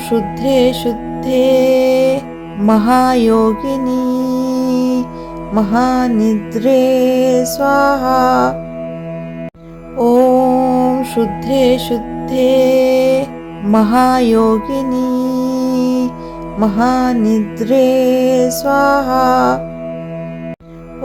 शुद्धे शुद्धे महायोगिनी महानिद्रे स्वाहा। ॐ शुद्धे शुद्धे महायोगिनी महानिद्रे स्वाहा।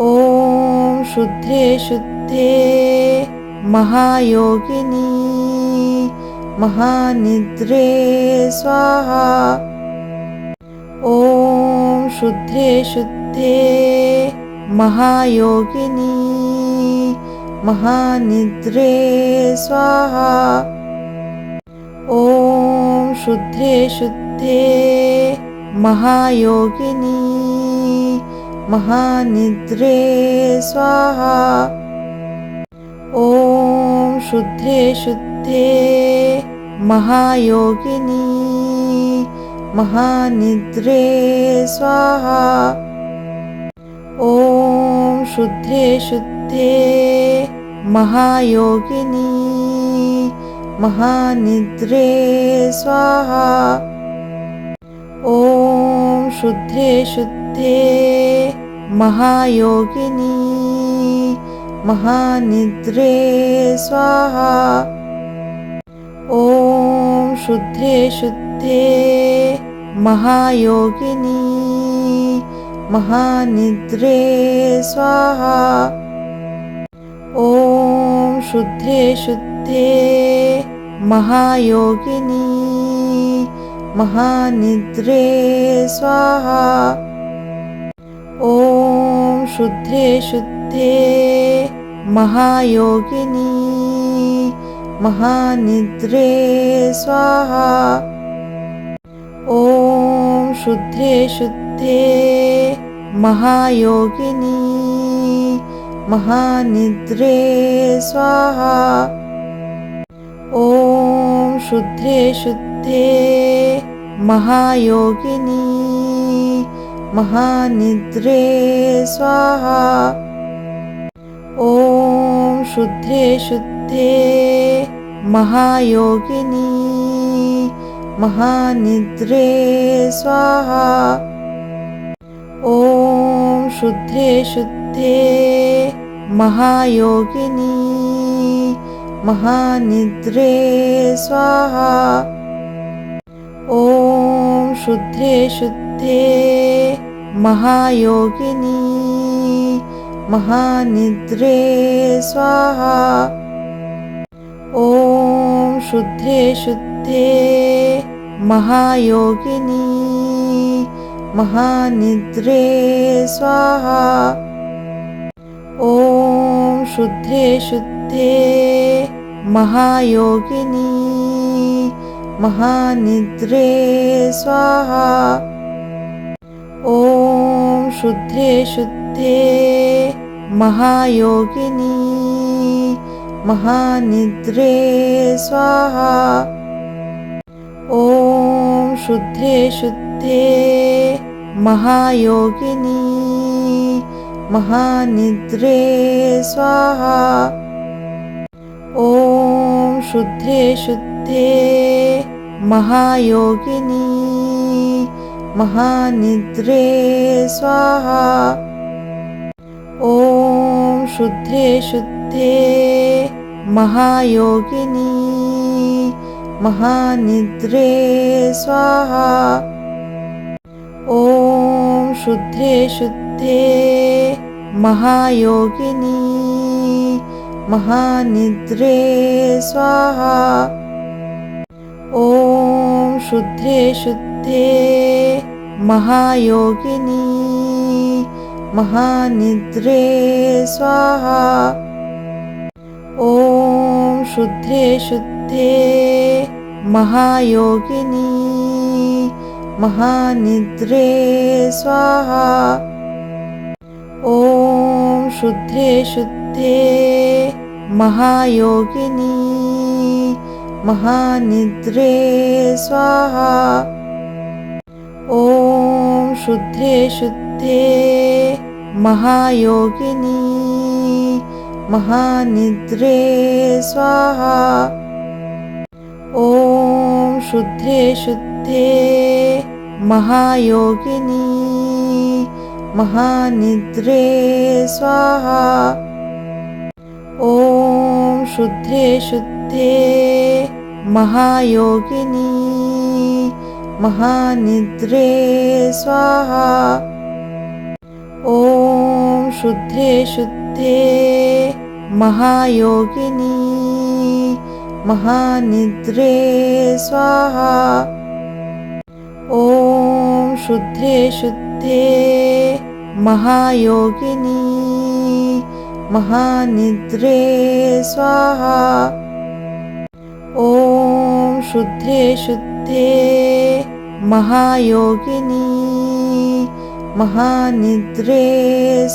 ॐ शुद्धे शुद्धे महायोगिनी महानिद्रे स्वाहा। ॐ शुद्धे शुद्धे महायोगिनी महानिद्रे स्वाहा। ॐ शुद्धे शुद्धे महायोगिनी महानिद्रे स्वाहा। ॐ शुद्धे शुद्धे महायोगिनी महानिद्रे स्वाहा। ॐ शुद्धे शुद्धे महायोगिनी महानिद्रे स्वाहा। ॐ शुद्धे शुद्धे महायोगिनी महानिद्रे स्वाहा। ॐ शुद्धे शुद्धे महायोगिनी महानिद्रे स्वाहा। ॐ शुद्धे शुद्धे महायोगिनी महानिद्रे स्वाहा। ॐ शुद्धे शुद्धे महायोगिनी महानिद्रे स्वाहा। ॐ शुद्धे शुद्धे महायोगिनी महानिद्रे स्वाहा। ॐ शुद्धे शुद्धे महायोगिनी महानिद्रे स्वाहा। ॐ शुद्धे शुद्धे महायोगिनी महानिद्रे स्वाहा। ॐ शुद्धे शुद्धे महायोगिनी महानिद्रे स्वाहा। ॐ शुद्धे शुद्धे महायोगिनी महानिद्रे स्वाहा। ॐ शुद्धे शुद्धे महायोगिनी महानिद्रे स्वाहा। ॐ शुद्धे शुद्धे महायोगिनी महानिद्रे स्वाहा। ॐ शुद्धे शुद्धे महायोगिनी महानिद्रे स्वाहा। ॐ शुद्धे शुद्धे महायोगिनी महानिद्रे स्वाहा। ॐ शुद्धे शुद्धे महायोगिनी महानिद्रे स्वाहा। ॐ शुद्धे शुद्धे महायोगिनी महानिद्रे स्वाहा। ॐ शुद्धे शुद्धे महायोगिनी महानिद्रे स्वाहा। ॐ शुद्धे शुद्धे महायोगिनी महानिद्रे स्वाहा। ॐ शुद्धे शुद्धे महायोगिनी महानिद्रे स्वाहा। ॐ शुद्धे शुद्धे महायोगिनी महानिद्रे स्वाहा। ॐ शुद्धे शुद्धे महायोगिनी महानिद्रे स्वाहा। ॐ शुद्धे शुद्धे शुद्धे महायोगिनी महानिद्रे स्वाहा। ॐ शुद्धे शुद्धे महायोगिनी महानिद्रे स्वाहा। ॐ शुद्धे शुद्धे महायोगिनी महानिद्रे स्वाहा। ॐ शुद्धे शुद्धे महायोगिनी महानिद्रे स्वाहा। ॐ शुद्धे शुद्धे महायोगिनी महानिद्रे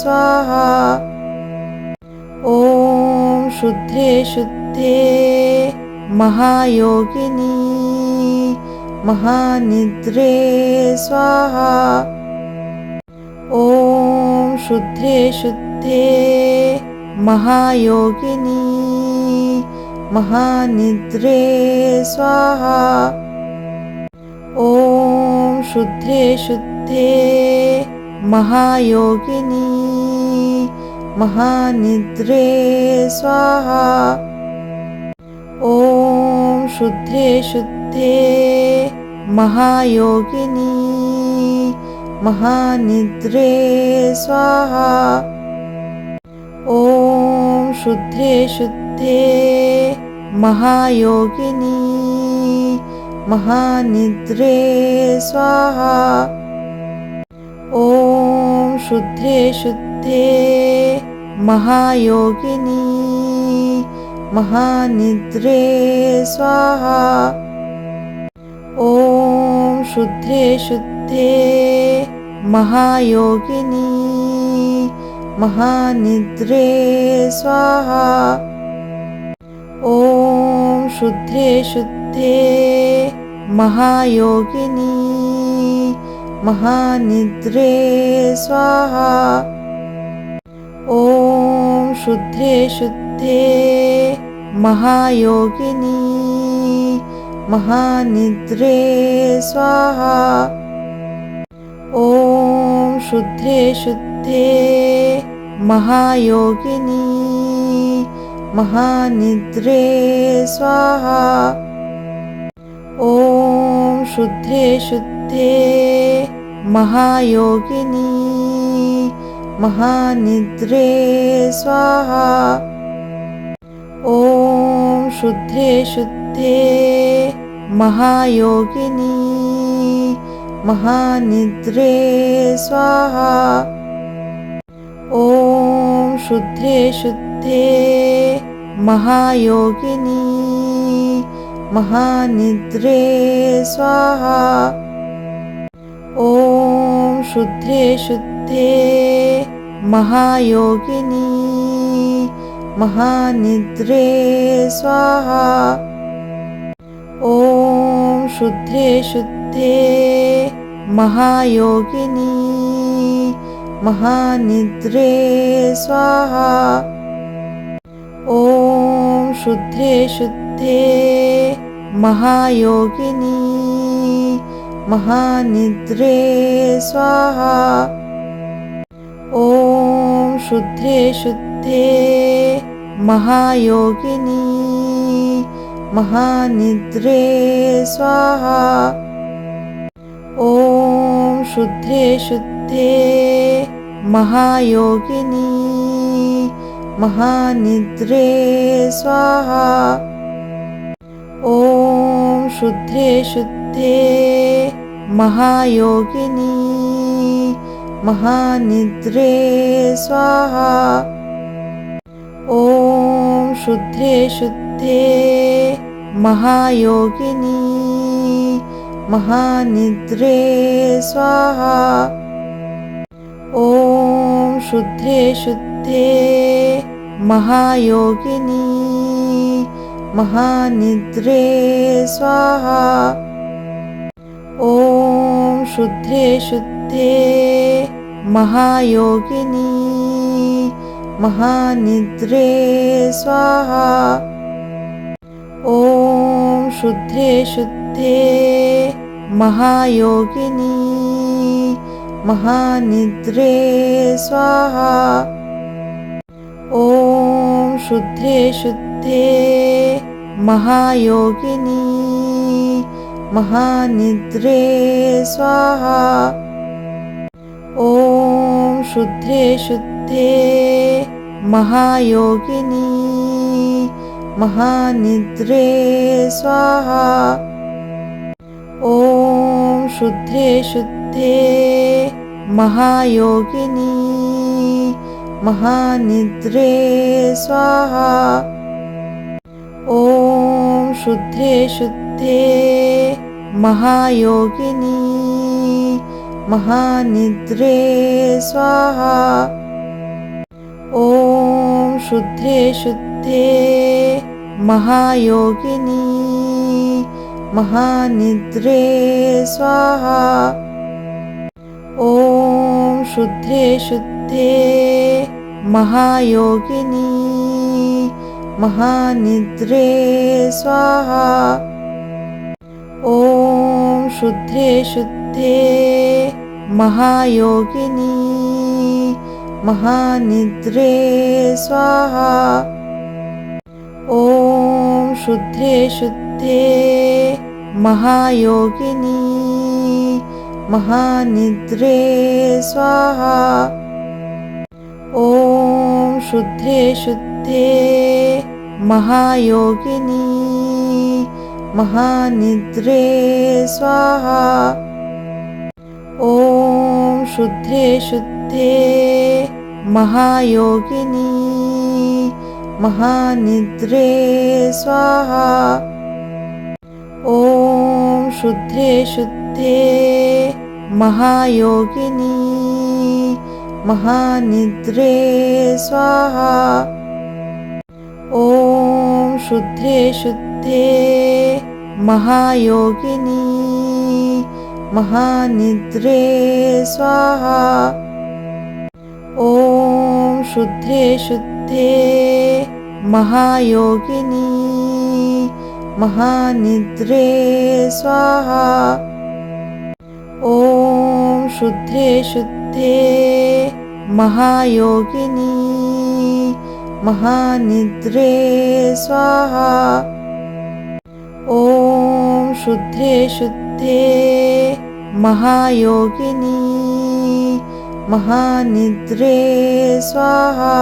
स्वाहा। ॐ शुद्धे शुद्धे महायोगिनी महानिद्रे स्वाहा। ॐ शुद्धे शुद्धे महायोगिनी महानिद्रे स्वाहा। ॐ शुद्धे शुद्धे महायोगिनी महानिद्रे स्वाहा। ॐ शुद्धे शुद्धे महायोगिनी महानिद्रे स्वाहा। ॐ शुद्धे शुद्धे महायोगिनी महानिद्रे स्वाहा। ॐ शुद्धे शुद्धे महायोगिनी महानिद्रे स्वाहा। ॐ शुद्धे शुद्धे महायोगिनी महानिद्रे स्वाहा। ॐ शुद्धे शुद्धे महायोगिनी महानिद्रे स्वाहा। ॐ शुद्धे शुद्धे महायोगिनी महानिद्रे स्वाहा। ॐ शुद्धे शुद्धे महायोगिनी महानिद्रे स्वाहा। ॐ शुद्धे शुद्धे महायोगिनी महानिद्रे स्वाहा। ॐ शुद्धे शुद्धे महायोगिनी महानिद्रे स्वाहा। ॐ शुद्धे शुद्धे महायोगिनी महानिद्रे स्वाहा। ॐ शुद्धे शुद्धे महायोगिनी महानिद्रे स्वाहा। ॐ शुद्धे शुद्धे महायोगिनी महानिद्रे स्वाहा। ॐ शुद्धे शुद्धे महायोगिनी महानिद्रे स्वाहा। ॐ शुद्धे शुद्धे महायोगिनी महानिद्रे स्वाहा। ॐ शुद्धे शुद्धे महायोगिनी महानिद्रे स्वाहा। ॐ शुद्धे शुद्धे महायोगिनी महानिद्रे स्वाहा। ॐ शुद्धे शुद्धे महायोगिनी महानिद्रे स्वाहा। ॐ शुद्धे शुद्धे महायोगिनी महानिद्रे स्वाहा। ॐ शुद्धे शुद्धे महायोगिनी महानिद्रे स्वाहा। ॐ शुद्धे शुद्धे महायोगिनी महानिद्रे स्वाहा। ॐ शुद्धे शुद्धे महायोगिनी महानिद्रे स्वाहा। ॐ शुद्धे शुद्धे महायोगिनी महानिद्रे स्वाहा। ॐ शुद्धे शुद्धे महायोगिनी महानिद्रे स्वाहा। ॐ शुद्धे शुद्धे महायोगिनी महानिद्रे स्वाहा। ॐ शुद्धे शुद्धे महायोगिनी महानिद्रे स्वाहा। ॐ शुद्धे शुद्धे महायोगिनी महानिद्रे स्वाहा। ॐ शुद्धे शुद्धे महायोगिनी महानिद्रे स्वाहा। ॐ शुद्धे शुद्धे महायोगिनी महानिद्रे स्वाहा। ॐ शुद्धे शुद्धे महायोगिनी महानिद्रे स्वाहा। ॐ शुद्धे शुद्धे महायोगिनी महानिद्रे स्वाहा। ॐ शुद्धे शुद्धे महायोगिनी महानिद्रे स्वाहा। ॐ शुद्धे शुद्धे महायोगिनी महानिद्रे स्वाहा। ॐ शुद्धे शुद्धे महायोगिनी महानिद्रे स्वाहा। ॐ शुद्धे शुद्धे महायोगिनी महानिद्रे स्वाहा। ॐ शुद्धे शुद्धे महायोगिनी महानिद्रे स्वाहा।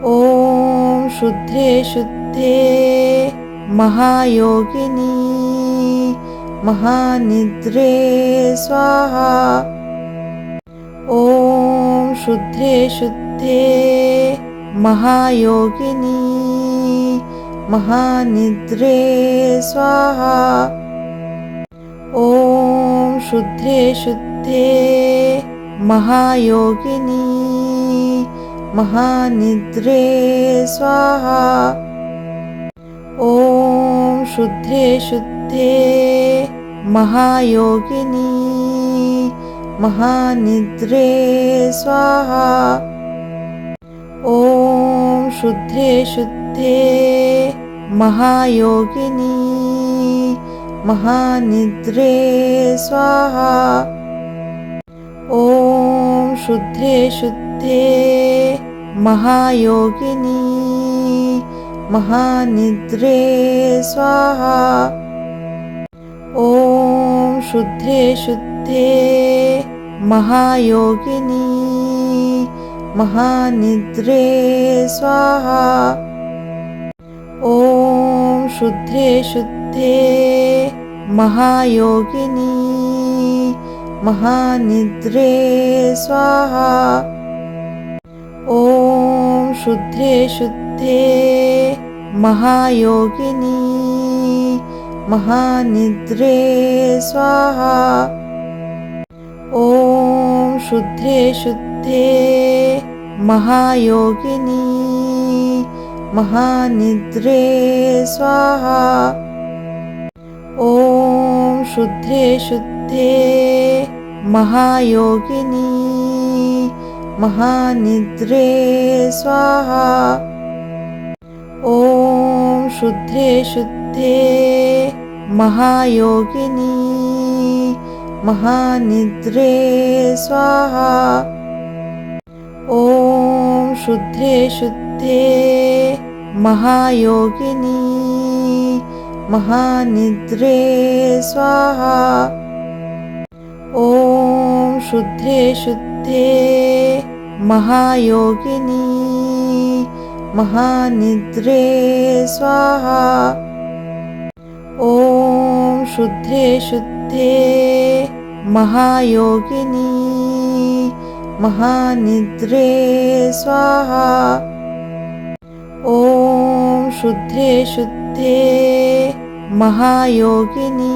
ॐ शुद्धे शुद्धे महायोगिनी महानिद्रे स्वाहा। ॐ शुद्धे शुद्धे महायोगिनी महानिद्रे स्वाहा। ॐ शुद्धे शुद्धे महायोगिनी महानिद्रे स्वाहा। ॐ शुद्धे शुद्धे महायोगिनी महानिद्रे स्वाहा। ॐ शुद्धे शुद्धे महायोगिनी महानिद्रे स्वाहा। ॐ शुद्धे शुद्धे महायोगिनी महानिद्रे स्वाहा। ॐ शुद्धे शुद्धे महायोगिनी महानिद्रे स्वाहा। ॐ शुद्धे शुद्धे महायोगिनी महानिद्रे स्वाहा। ॐ शुद्धे शुद्धे महायोगिनी महानिद्रे स्वाहा। ॐ शुद्धे शुद्धे महायोगिनी महानिद्रे स्वाहा। ॐ शुद्धे शुद्धे महायोगिनी महानिद्रे स्वाहा। ॐ शुद्धे शुद्धे महायोगिनी महानिद्रे स्वाहा। ॐ शुद्धे शुद्धे महायोगिनी महानिद्रे स्वाहा। ॐ शुद्धे शुद्धे महायोगिनी महानिद्रे स्वाहा। ॐ शुद्धे शुद्धे महायोगिनी महानिद्रे स्वाहा। ॐ शुद्धे शुद्धे महायोगिनी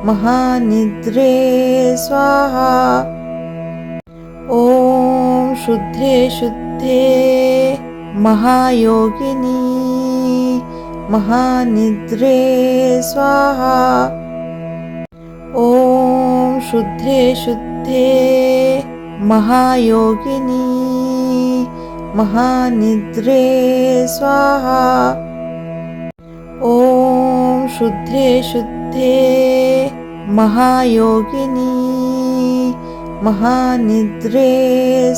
महानिद्रे स्वाहा। ॐ शुद्धे शुद्धे महायोगिनी महानिद्रे स्वाहा। ॐ शुद्धे शुद्धे महायोगिनी महानिद्रे स्वाहा। ॐ शुद्धे शुद्धे महायोगिनी महानिद्रे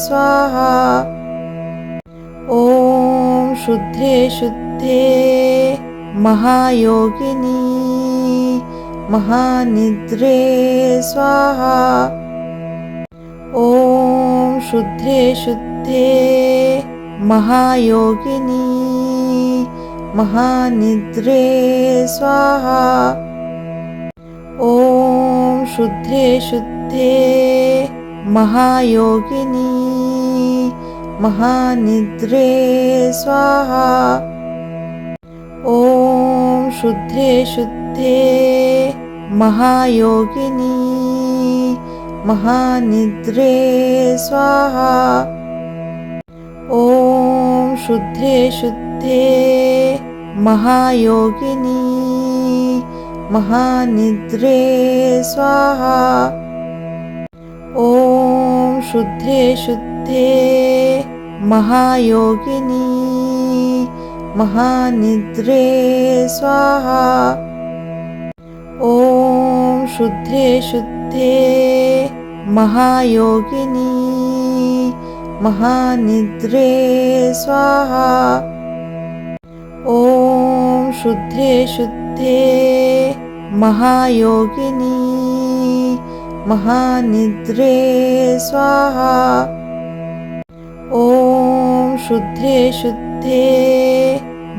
स्वाहा। ॐ शुद्धे शुद्धे महायोगिनी महानिद्रे स्वाहा। ॐ शुद्धे शुद्धे महायोगिनी महानिद्रे स्वाहा। ॐ शुद्धे शुद्धे महायोगिनी महानिद्रे स्वाहा। ॐ शुद्धे शुद्धे महायोगिनी महानिद्रे स्वाहा। ॐ शुद्धे शुद्धे महायोगिनी महानिद्रे स्वाहा। ॐ शुद्धे शुद्धे महायोगिनी महानिद्रे स्वाहा। ॐ शुद्धे शुद्धे महायोगिनी महानिद्रे स्वाहा। ॐ शुद्धे शुद्धे महायोगिनी महानिद्रे स्वाहा। ॐ शुद्धे शुद्धे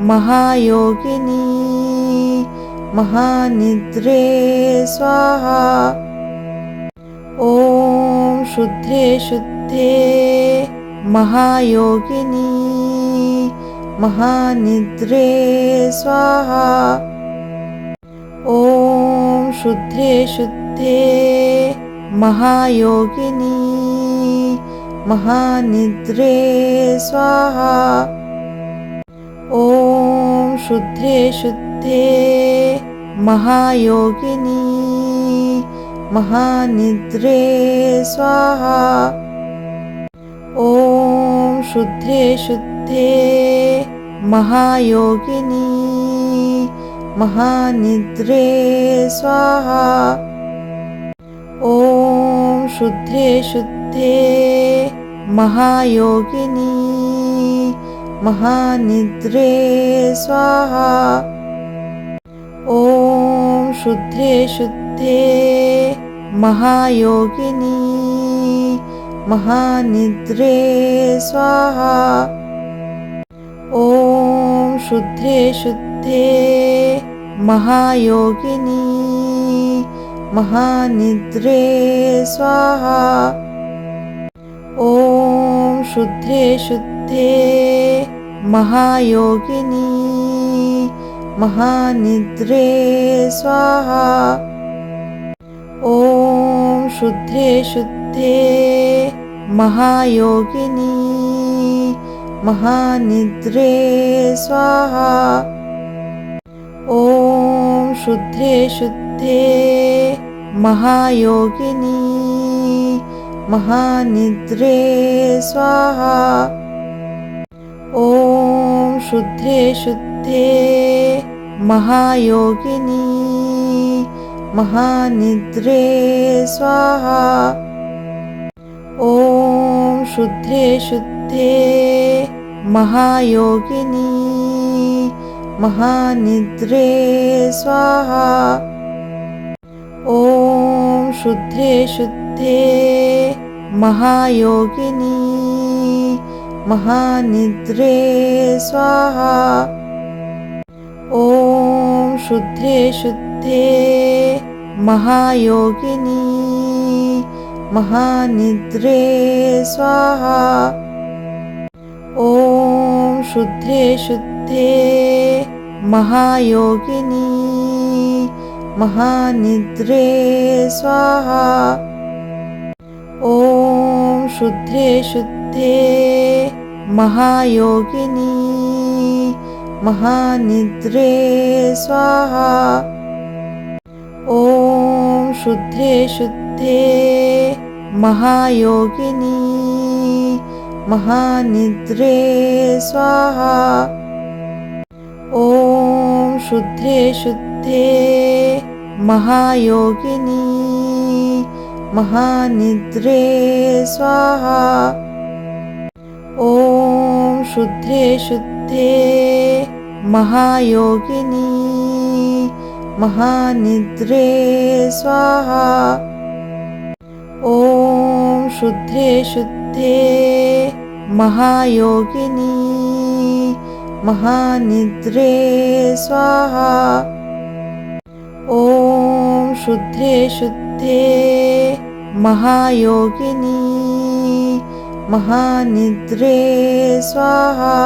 महायोगिनी महानिद्रे स्वाहा। ॐ शुद्धे शुद्धे महायोगिनी महानिद्रे स्वाहा। ॐ शुद्धे शुद्धे महायोगिनी महानिद्रे स्वाहा। ॐ शुद्धे शुद्धे महायोगिनी महानिद्रे स्वाहा। ॐ शुद्धे शुद्धे महायोगिनी महानिद्रे स्वाहा। ॐ शुद्धे शुद्धे महायोगिनी महानिद्रे स्वाहा। ॐ शुद्धे शुद्धे महायोगिनी महानिद्रे स्वाहा। ॐ शुद्धे शुद्धे महायोगिनी महानिद्रे स्वाहा। ॐ शुद्धे शुद्धे महायोगिनी महानिद्रे स्वाहा। ॐ शुद्धे शुद्धे महायोगिनी महानिद्रे स्वाहा। ॐ शुद्धे शुद्धे महायोगिनी महानिद्रे स्वाहा। ॐ शुद्धे शुद्धे महायोगिनी महानिद्रे स्वाहा। ॐ शुद्धे शुद्धे महायोगिनी महानिद्रे स्वाहा। ॐ शुद्धे शुद्धे महायोगिनी महानिद्रे स्वाहा। ॐ शुद्धे शुद्धे महायोगिनी महानिद्रे स्वाहा। ॐ शुद्धे शुद्धे महायोगिनी महानिद्रे स्वाहा। ॐ शुद्धे शुद्धे महायोगिनी महानिद्रे स्वाहा। ॐ शुद्धे शुद्धे महायोगिनी महानिद्रे स्वाहा। ॐ शुद्धे शुद्धे महायोगिनी महानिद्रे स्वाहा। ॐ शुद्धे शुद्धे महायोगिनी महानिद्रे स्वाहा। ॐ शुद्धे शुद्धे महायोगिनी महानिद्रे स्वाहा। ॐ शुद्धे शुद्धे महायोगिनी महानिद्रे स्वाहा। ॐ शुद्धे शुद्धे महायोगिनी महानिद्रे स्वाहा। ॐ शुद्धे शुद्धे महायोगिनी महानिद्रे स्वाहा। ॐ शुद्धे शुद्धे महायोगिनी महानिद्रे स्वाहा। ॐ शुद्धे शुद्धे महायोगिनी महानिद्रे स्वाहा।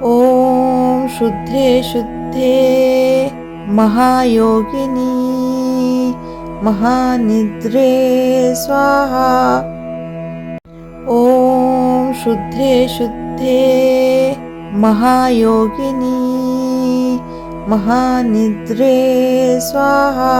ॐ शुद्धे शुद्धे महायोगिनी महानिद्रे स्वाहा। ॐ शुद्धे शुद्धे महायोगिनी महानिद्रे स्वाहा। ॐ शुद्धे शुद्धे महायोगिनी महानिद्रे स्वाहा।